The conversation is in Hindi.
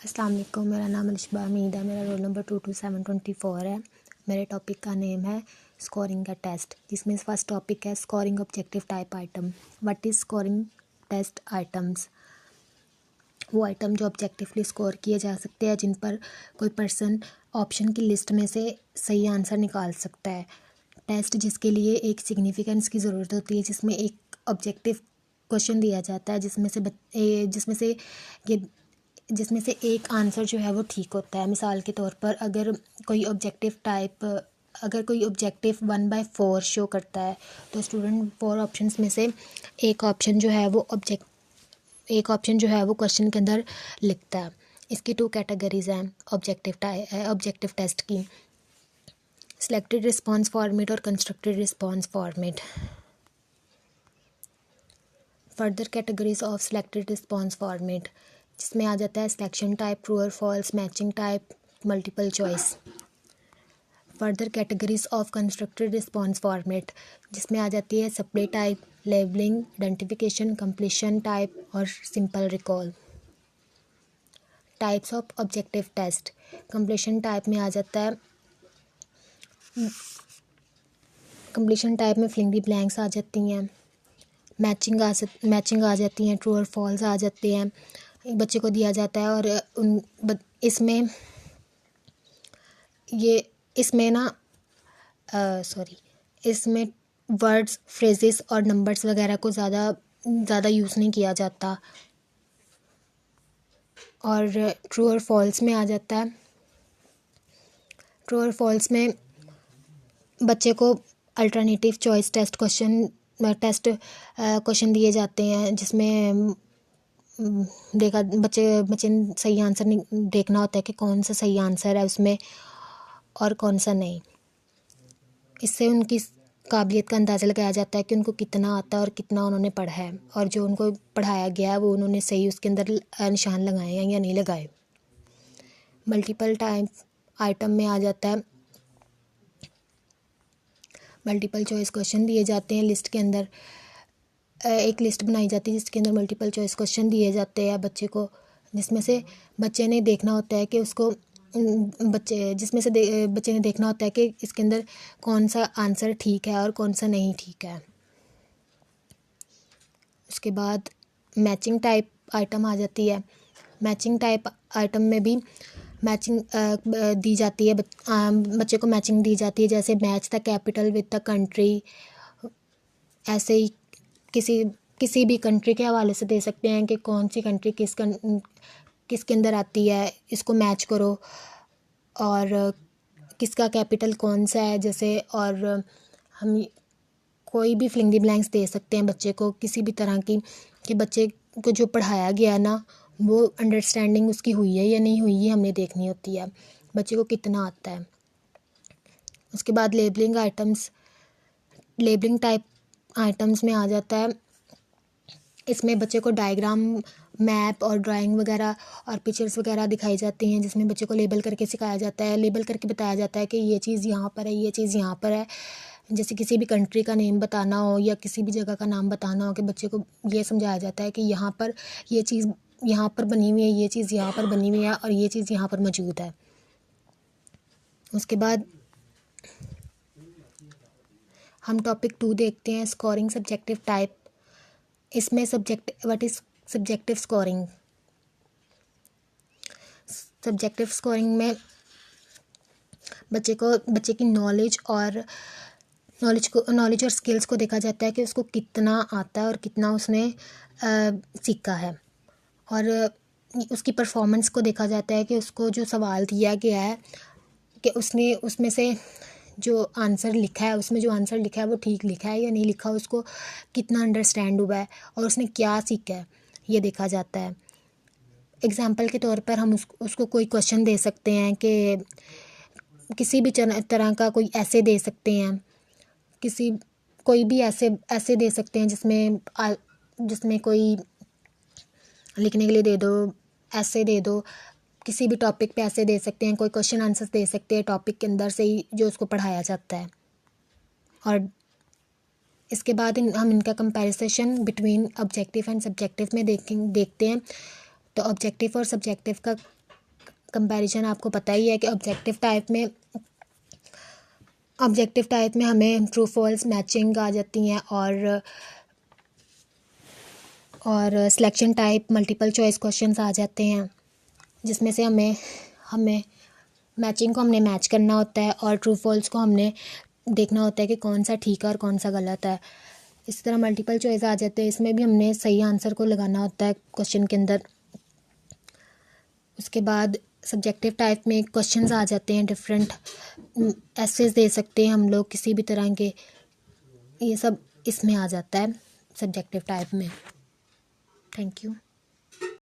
अस्सलाम वालेकुम। मेरा नाम अलिशबा हमीद है। मेरा रोल नंबर 22724 है। मेरे टॉपिक का नेम है स्कोरिंग का टेस्ट, जिसमें फर्स्ट टॉपिक है scoring objective type item. What is scoring test items? वो आइटम जो ऑब्जेक्टिवली स्कोर किए जा सकते हैं, जिन पर कोई पर्सन ऑप्शन की लिस्ट में से सही आंसर निकाल सकता है। टेस्ट जिसके लिए एक सिग्निफिकेंस की ज़रूरत होती है, जिसमें एक ऑब्जेक्टिव क्वेश्चन दिया जाता है, जिसमें से एक आंसर जो है वो ठीक होता है। मिसाल के तौर पर अगर कोई ऑब्जेक्टिव 1/4 शो करता है, तो स्टूडेंट 4 ऑप्शंस में से एक ऑप्शन जो है वो क्वेश्चन के अंदर लिखता है। इसकी 2 कैटेगरीज हैं ऑब्जेक्टिव टेस्ट की, सिलेक्टेड रिस्पॉन्स फॉर्मेट और constructed response format. Further categories of selected response format, जिसमें आ जाता है सिलेक्शन टाइप, ट्रू और false, matching type, multiple choice. Further categories of constructed response format, जिसमें आ जाती है supply type, labelling, identification, completion type और simple recall. Types of objective test, completion type में आ जाता है, कंप्लीशन टाइप में फिलिंग द ब्लैंक्स आ जाती हैं, मैचिंग आ जाती हैं, ट्रू और फॉल्स आ जाते हैं, बच्चे को दिया जाता है। और इसमें वर्ड्स, फ्रेजेस और नंबर्स वगैरह को ज़्यादा यूज़ नहीं किया जाता। और ट्रू और फॉल्स में आ जाता है, ट्रू और फॉल्स में बच्चे को अल्टरनेटिव चॉइस टेस्ट क्वेश्चन दिए जाते हैं, जिसमें बच्चे ने सही आंसर देखना होता है कि कौन सा सही आंसर है उसमें और कौन सा नहीं। इससे उनकी काबिलियत का अंदाज़ा लगाया जाता है कि उनको कितना आता है और कितना उन्होंने पढ़ा है, और जो उनको पढ़ाया गया है वो उन्होंने सही उसके अंदर निशान लगाए हैं या नहीं लगाए। मल्टीपल टाइप आइटम में आ जाता है, मल्टीपल चॉइस क्वेश्चन दिए जाते हैं। लिस्ट के अंदर एक लिस्ट बनाई जाती है जिसके अंदर मल्टीपल चॉइस क्वेश्चन दिए जाते हैं बच्चे को, जिसमें से बच्चे ने देखना होता है कि बच्चे ने देखना होता है कि इसके अंदर कौन सा आंसर ठीक है और कौन सा नहीं ठीक है। उसके बाद मैचिंग टाइप आइटम आ जाती है। मैचिंग टाइप आइटम में भी मैचिंग दी जाती है, बच्चे को मैचिंग दी जाती है, जैसे match the capital with the country. ऐसे ही किसी भी कंट्री के हवाले से दे सकते हैं कि कौन सी कंट्री किसके अंदर आती है, इसको मैच करो, और किसका कैपिटल कौन सा है जैसे। और हम कोई भी फिलिंग द ब्लैंक्स दे सकते हैं बच्चे को किसी भी तरह की, कि बच्चे को जो पढ़ाया गया ना वो अंडरस्टैंडिंग उसकी हुई है या नहीं हुई है, हमने देखनी होती है बच्चे को कितना आता है। उसके बाद लेबलिंग टाइप आइटम्स में आ जाता है। इसमें बच्चे को डायग्राम, मैप और ड्राइंग वगैरह और पिक्चर्स वगैरह दिखाई जाती हैं, जिसमें बच्चे को लेबल करके सिखाया जाता है, लेबल करके बताया जाता है कि ये चीज़ यहाँ पर है, ये चीज़ यहाँ पर है। जैसे किसी भी कंट्री का नेम बताना हो या किसी भी जगह का नाम बताना हो, कि बच्चे को ये समझाया जाता है कि यहाँ पर ये चीज़ यहाँ पर बनी हुई है, ये चीज़ यहाँ पर बनी हुई है और ये चीज़ यहाँ पर मौजूद है। उसके बाद हम टॉपिक 2 देखते हैं, स्कोरिंग सब्जेक्टिव टाइप। इसमें what is subjective scoring? Subjective scoring में बच्चे की नॉलेज और स्किल्स को देखा जाता है कि उसको कितना आता है और कितना उसने सीखा है, और उसकी परफॉर्मेंस को देखा जाता है कि उसको जो सवाल दिया गया है कि उसने उसमें से जो आंसर लिखा है वो ठीक लिखा है या नहीं लिखा, उसको कितना अंडरस्टैंड हुआ है और उसने क्या सीखा है, ये देखा जाता है। एग्जाम्पल के तौर पर हम उसको कोई क्वेश्चन दे सकते हैं कि किसी भी तरह का कोई ऐसे दे सकते हैं, कोई भी ऐसे दे सकते हैं जिसमें कोई लिखने के लिए दे दो, ऐसे दे दो, किसी भी टॉपिक पे ऐसे दे सकते हैं, कोई क्वेश्चन आंसर्स दे सकते हैं टॉपिक के अंदर से ही जो उसको पढ़ाया जाता है। और इसके बाद हम इनका comparison between objective and subjective में देखते हैं। तो ऑब्जेक्टिव और सब्जेक्टिव का कंपैरिजन आपको पता ही है कि ऑब्जेक्टिव टाइप में हमें ट्रू फॉल्स मैचिंग आ जाती हैं, और selection type multiple choice questions आ जाते हैं, जिसमें से हमें मैचिंग को हमने मैच करना होता है और ट्रू फॉल्स को हमने देखना होता है कि कौन सा ठीक है और कौन सा गलत है। इस तरह मल्टीपल चॉइस आ जाते हैं, इसमें भी हमने सही आंसर को लगाना होता है क्वेश्चन के अंदर। उसके बाद सब्जेक्टिव टाइप में क्वेश्चंस आ जाते हैं, डिफरेंट एसेस दे सकते हैं हम लोग किसी भी तरह के, ये सब इसमें आ जाता है सब्जेक्टिव टाइप में। Thank you.